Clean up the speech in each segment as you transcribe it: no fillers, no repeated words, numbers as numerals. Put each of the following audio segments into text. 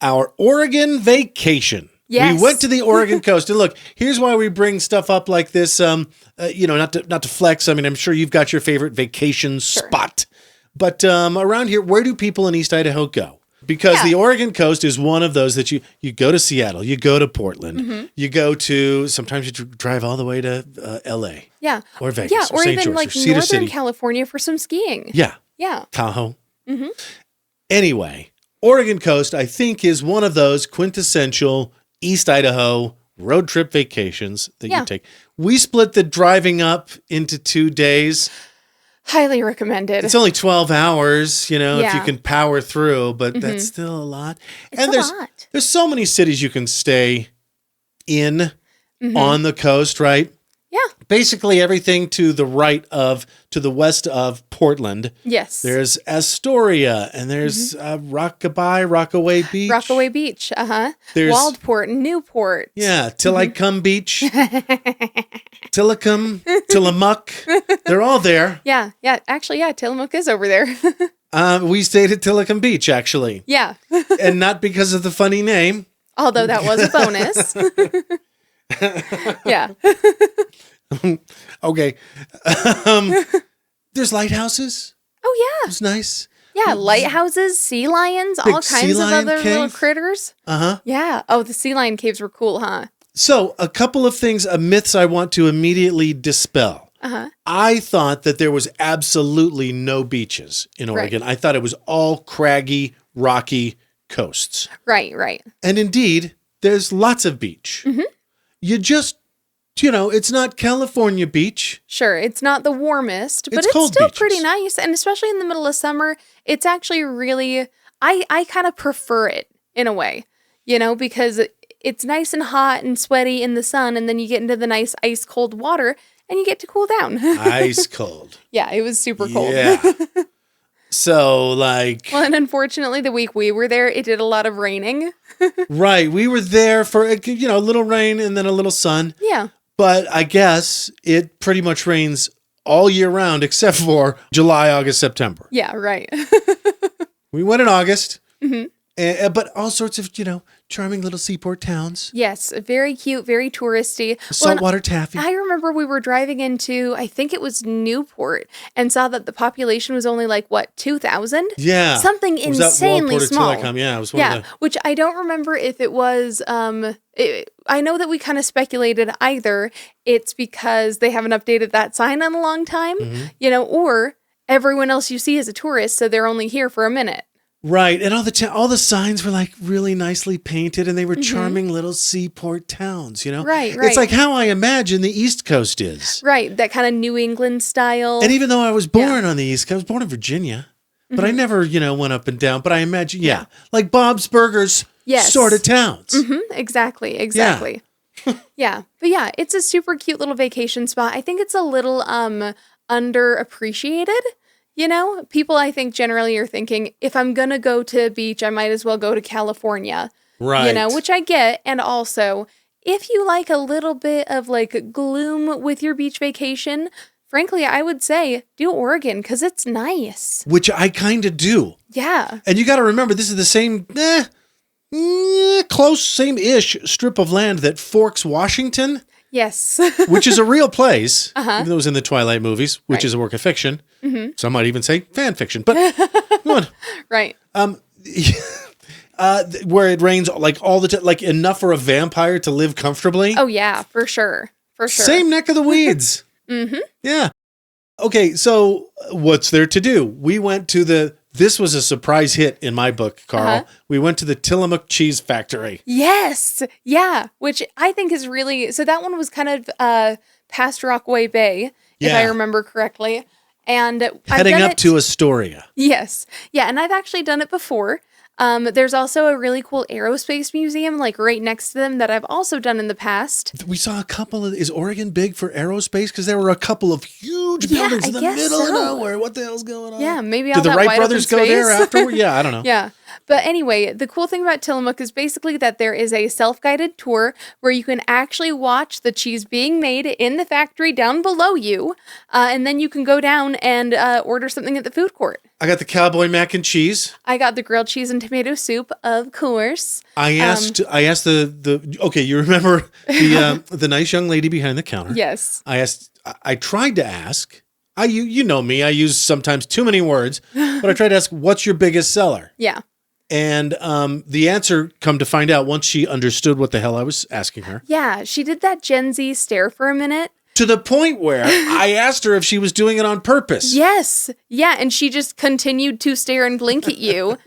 our Oregon vacation. Yes. We went to the Oregon coast. And look, here's why we bring stuff up like this. Not to flex. I mean, I'm sure you've got your favorite vacation spot. But around here, where do people in East Idaho go? Because the Oregon coast is one of those that you go to Seattle, you go to Portland, you go to, sometimes you drive all the way to L.A. Yeah. Or Vegas. Yeah, or St. even George, like or Cedar Northern City. California for some skiing. Yeah. Yeah. Tahoe. Anyway, Oregon coast, I think, is one of those quintessential East Idaho road trip vacations that you take. We split the driving up into 2 days. Highly recommended. It's only 12 hours, if you can power through, but that's still a lot. There's so many cities you can stay in on the coast, right? Yeah. Basically everything to the west of Portland. Yes. There's Astoria, and there's Rockaway Beach. Rockaway Beach, There's Waldport, Newport. Yeah, Tillicum Beach. Tillamook. They're all there. Yeah. Actually, Tillamook is over there. We stayed at Tillicum Beach, actually. Yeah. And not because of the funny name. Although that was a bonus. Yeah. Okay. There's lighthouses. Oh, yeah. It's nice. Yeah, lighthouses, sea lions, all kinds of other little critters. Yeah. Oh, the sea lion caves were cool, huh? So, a couple of things, myths I want to immediately dispel. I thought that there was absolutely no beaches in Oregon. I thought it was all craggy, rocky coasts. Right. And indeed, there's lots of beach. You just, it's not California beach. Sure, it's not the warmest, but it's cold still beaches. pretty nice. And especially in the middle of summer, it's actually really, I kind of prefer it in a way, because it's nice and hot and sweaty in the sun. And then you get into the nice ice cold water and you get to cool down. Ice cold. Yeah, it was super cold. Yeah. So, well, and unfortunately, the week we were there, it did a lot of raining. Right. We were there for, a little rain and then a little sun. Yeah. But I guess it pretty much rains all year round except for July, August, September. Yeah, right. We went in August, but all sorts of, charming little seaport towns. Yes, very cute, very touristy. Saltwater taffy. I remember we were driving into, I think it was Newport, and saw that the population was only 2,000? Yeah. Something insanely small. Yeah, it was one of the... which I don't remember if it was, I know that we kind of speculated either it's because they haven't updated that sign in a long time, or everyone else you see is a tourist, so they're only here for a minute. Right, and all the signs were really nicely painted, and they were charming little seaport towns. Right. It's like how I imagine the East Coast is. Right, that kind of New England style. And even though I was born on the East Coast, I was born in Virginia, but I never went up and down. But I imagine, like Bob's Burgers, sort of towns. Exactly. Yeah, but yeah, it's a super cute little vacation spot. I think it's a little underappreciated. People I think generally are thinking, if I'm going to go to a beach, I might as well go to California. Right. Which I get. And also, if you like a little bit of gloom with your beach vacation, frankly, I would say do Oregon because it's nice. Which I kind of do. Yeah. And you got to remember, this is the same, close, same-ish strip of land that Forks, Washington. Yes. Which is a real place, even though it was in the Twilight movies, which is a work of fiction. Some might even say fan fiction, but come on. Right. Where it rains all the time, enough for a vampire to live comfortably. Oh, yeah, for sure. Same neck of the weeds. Yeah. Okay, so what's there to do? We went to this was a surprise hit in my book, Carl. We went to the Tillamook Cheese Factory. Yes. Yeah. Which I think is really, so that one was kind of past Rockaway Bay, if I remember correctly. And heading up to Astoria. Yes. Yeah. And I've actually done it before. There's also a really cool aerospace museum, right next to them that I've also done in the past. We saw a couple of, is Oregon big for aerospace? Because there were a couple of huge buildings in the middle of nowhere. What the hell's going on? Yeah, maybe all Did that the Wright wide brothers go there afterward? Yeah, I don't know. Yeah. But anyway, the cool thing about Tillamook is basically that there is a self-guided tour where you can actually watch the cheese being made in the factory down below you. And then you can go down and order something at the food court. I got the cowboy mac and cheese. I got the grilled cheese and tomato soup, of course. I asked the okay, you remember the nice young lady behind the counter? Yes. I tried to ask. You know me, I use sometimes too many words, but I tried to ask, what's your biggest seller? Yeah. And the answer, come to find out, once she understood what the hell I was asking her. Yeah, she did that Gen Z stare for a minute. To the point where I asked her if she was doing it on purpose. Yes. Yeah, and she just continued to stare and blink at you.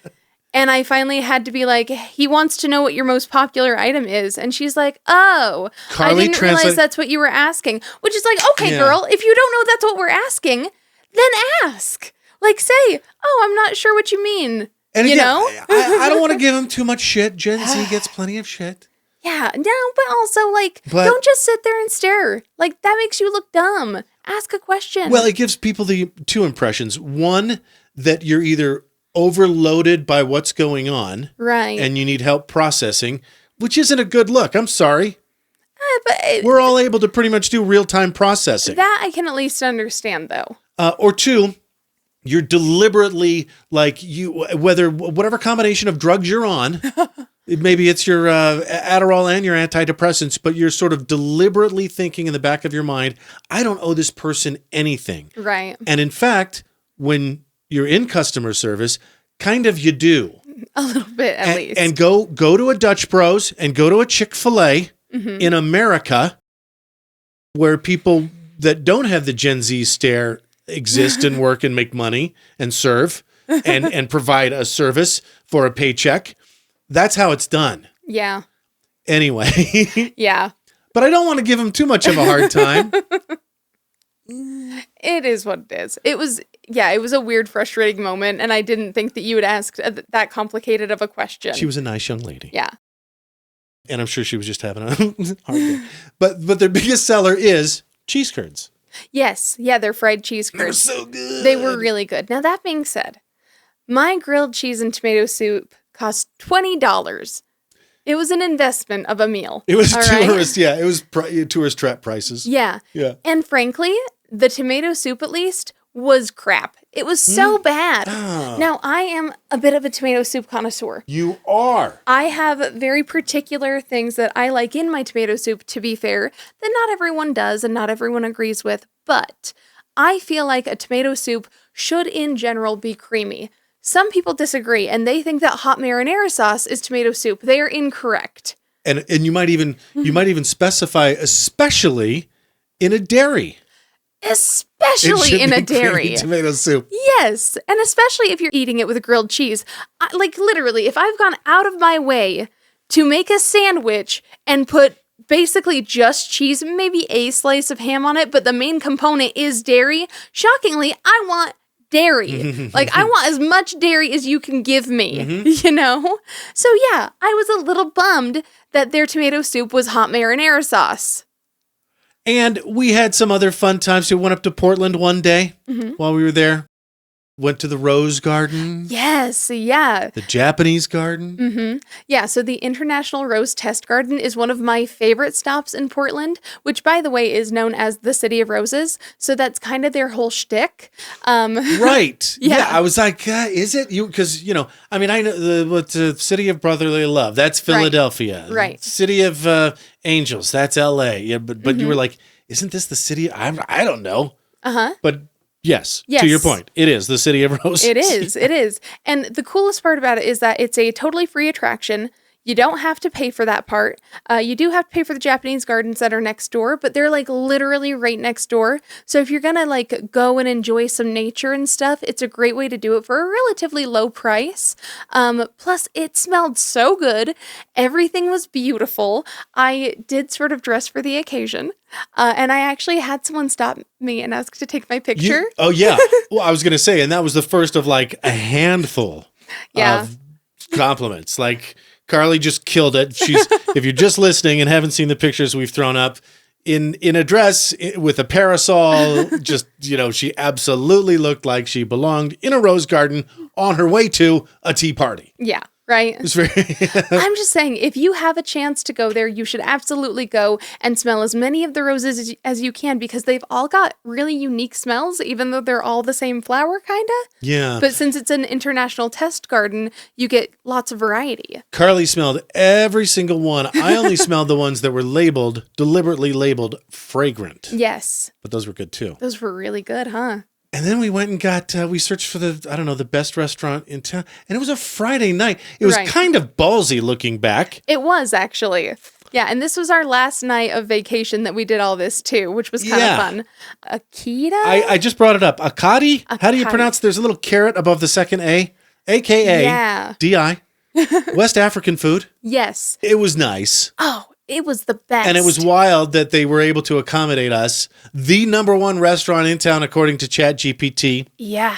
And I finally had to be like, he wants to know what your most popular item is. And she's like, oh, I didn't realize that's what you were asking. Which is like, okay, girl, if you don't know that's what we're asking, then ask. Like, say, oh, I'm not sure what you mean. And you again, know? I don't want to give him too much shit. Gen Z gets plenty of shit. Yeah, no, but also, like, don't just sit there and stare. Like, that makes you look dumb. Ask a question. Well, it gives people the two impressions. One, that you're either overloaded by what's going on. Right. And you need help processing, which isn't a good look. I'm sorry. But we're all able to pretty much do real-time processing. That I can at least understand, though. Or two, you're deliberately, like, whatever combination of drugs you're on... Maybe it's your Adderall and your antidepressants, but you're sort of deliberately thinking in the back of your mind, I don't owe this person anything. Right. And in fact, when you're in customer service, kind of you do. A little bit, at least. And go to a Dutch Bros and go to a Chick-fil-A in America, where people that don't have the Gen Z stare exist and work and make money and serve and provide a service for a paycheck. That's how it's done. Yeah. Anyway. Yeah. But I don't want to give him too much of a hard time. It is what it is. It was a weird, frustrating moment, and I didn't think that you would ask that complicated of a question. She was a nice young lady. Yeah. And I'm sure she was just having a hard day. But their biggest seller is cheese curds. Yes. Yeah, they're fried cheese curds. They were so good. They were really good. Now, that being said, my grilled cheese and tomato soup cost $20. It was an investment of a meal. It was tourist, right? Yeah. It was tourist trap prices. Yeah. Yeah. And frankly, the tomato soup, at least, was crap. It was so bad. Oh. Now, I am a bit of a tomato soup connoisseur. You are. I have very particular things that I like in my tomato soup, to be fair, that not everyone does and not everyone agrees with. But I feel like a tomato soup should, in general, be creamy. Some people disagree, and they think that hot marinara sauce is tomato soup. They are incorrect. And you might even specify, especially in a dairy. Especially in a dairy. Tomato soup. Yes, and especially if you're eating it with grilled cheese. Like, literally, if I've gone out of my way to make a sandwich and put basically just cheese, maybe a slice of ham on it, but the main component is dairy, shockingly, I want dairy. Like, I want as much dairy as you can give me, you know? So yeah, I was a little bummed that their tomato soup was hot marinara sauce. And we had some other fun times. We went up to Portland one day while we were there. Went to the Rose Garden. Yes, yeah. The Japanese Garden. Yeah, so the International Rose Test Garden is one of my favorite stops in Portland, which, by the way, is known as the City of Roses. So that's kind of their whole shtick. Right. Yeah. I was like, is it? Because, I mean, I know the City of Brotherly Love. That's Philadelphia. Right. City of Angels. That's L.A. Yeah, but you were like, isn't this the city? I don't know. But yes, to your point, it is the City of Roses. It is. And the coolest part about it is that it's a totally free attraction. You don't have to pay for that part. You do have to pay for the Japanese gardens that are next door, but they're like literally right next door. So if you're gonna like go and enjoy some nature and stuff, it's a great way to do it for a relatively low price. Plus, it smelled so good. Everything was beautiful. I did sort of dress for the occasion. And I actually had someone stop me and ask to take my picture. Oh, yeah. Well, I was going to say, and that was the first of like a handful of compliments. Like, Karley just killed it. If you're just listening and haven't seen the pictures we've thrown up, in a dress with a parasol, just, she absolutely looked like she belonged in a rose garden on her way to a tea party. Yeah. right? It's very. I'm just saying, if you have a chance to go there, you should absolutely go and smell as many of the roses as you can, because they've all got really unique smells, even though they're all the same flower, kind of. Yeah. But since it's an international test garden, you get lots of variety. Karley smelled every single one. I only smelled the ones that were deliberately labeled fragrant. Yes. But those were good too. Those were really good, huh? And then we went and we searched for the best restaurant in town. And it was a Friday night. It was kind of ballsy looking back. It was, actually. Yeah, and this was our last night of vacation that we did all this too, which was kind of fun. Akita? I just brought it up. Akadi? How do you pronounce? There's a little carrot above the second A. AKA DI. West African food. Yes. It was nice. Oh, it was the best. And it was wild that they were able to accommodate us. The #1 restaurant in town, according to ChatGPT. Yeah.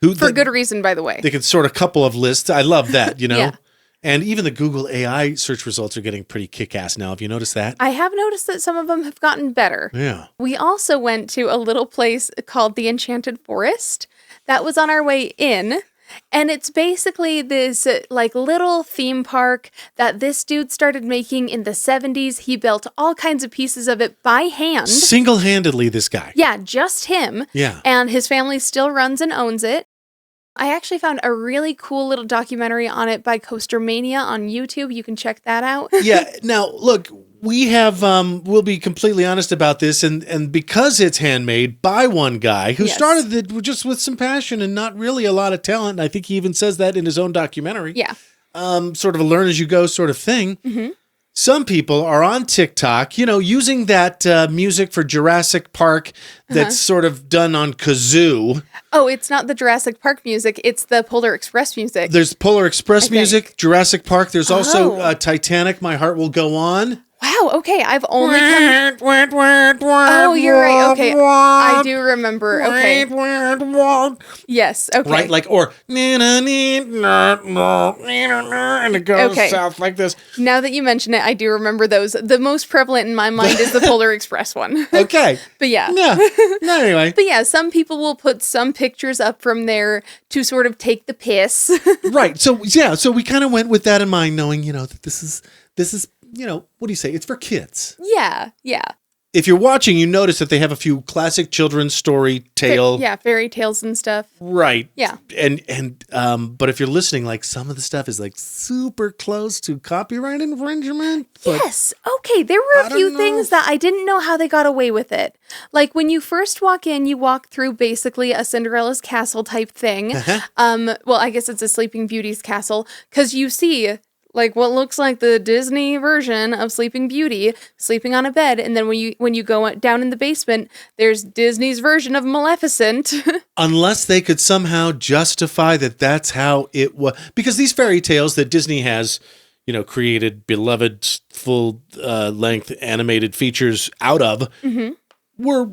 For good reason, by the way. They could sort a couple of lists. I love that, you know? Yeah. And even the Google AI search results are getting pretty kick-ass now. Have you noticed that? I have noticed that some of them have gotten better. Yeah. We also went to a little place called the Enchanted Forest. That was on our way in. And it's basically this like little theme park that this dude started making in the 70s. He built all kinds of pieces of it by hand. Single-handedly, this guy. Yeah, just him. Yeah. And his family still runs and owns it. I actually found a really cool little documentary on it by Coastermania on YouTube. You can check that out. Yeah. Now, look, we have, we'll be completely honest about this. And because it's handmade by one guy who started it just with some passion and not really a lot of talent. I think he even says that in his own documentary. Yeah. Sort of a learn as you go sort of thing. Mm-hmm. Some people are on TikTok, using that music for Jurassic Park that's sort of done on kazoo. Oh, it's not the Jurassic Park music. It's the Polar Express music. There's Polar Express music, Jurassic Park. There's also Titanic, My Heart Will Go On. Wow, okay, I've only come... Oh, you're right, okay. I do remember, okay. Yes, okay. Right, like, or... And it goes south like this. Now that you mention it, I do remember those. The most prevalent in my mind is the Polar Express one. Okay. But yeah. Yeah, anyway. But yeah, some people will put some pictures up from there to sort of take the piss. Right, so we kind of went with that in mind, knowing, that this is... what do you say? It's for kids. Yeah. If you're watching, you notice that they have a few classic children's story tale. Fairy tales and stuff. Right. Yeah. And but if you're listening, like some of the stuff is like super close to copyright infringement. Yes. Okay. There were a few things that I didn't know how they got away with it. Like when you first walk in, you walk through basically a Cinderella's castle type thing. Well, I guess it's a Sleeping Beauty's castle, because you see like what looks like the Disney version of Sleeping Beauty sleeping on a bed. And then when you go down in the basement, there's Disney's version of Maleficent. Unless they could somehow justify that that's how it was. Because these fairy tales that Disney has, created beloved full length animated features out of were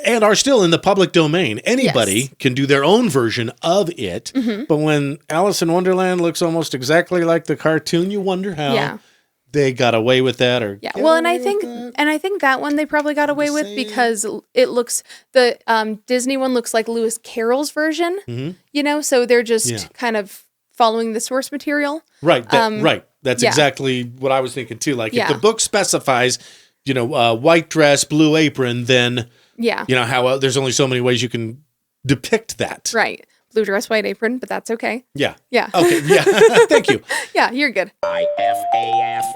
and are still in the public domain. Anybody can do their own version of it. But when Alice in Wonderland looks almost exactly like the cartoon, you wonder how they got away with that. Or well, and I think that one they probably got away with because it looks the Disney one looks like Lewis Carroll's version. So they're just kind of following the source material. Right. Right. That's exactly what I was thinking too. Like if the book specifies, white dress, blue apron, then how how there's only so many ways you can depict that. Right. Blue dress, white apron, but that's okay. Yeah. Yeah. Okay. Yeah. Thank you. Yeah, you're good. IFAF.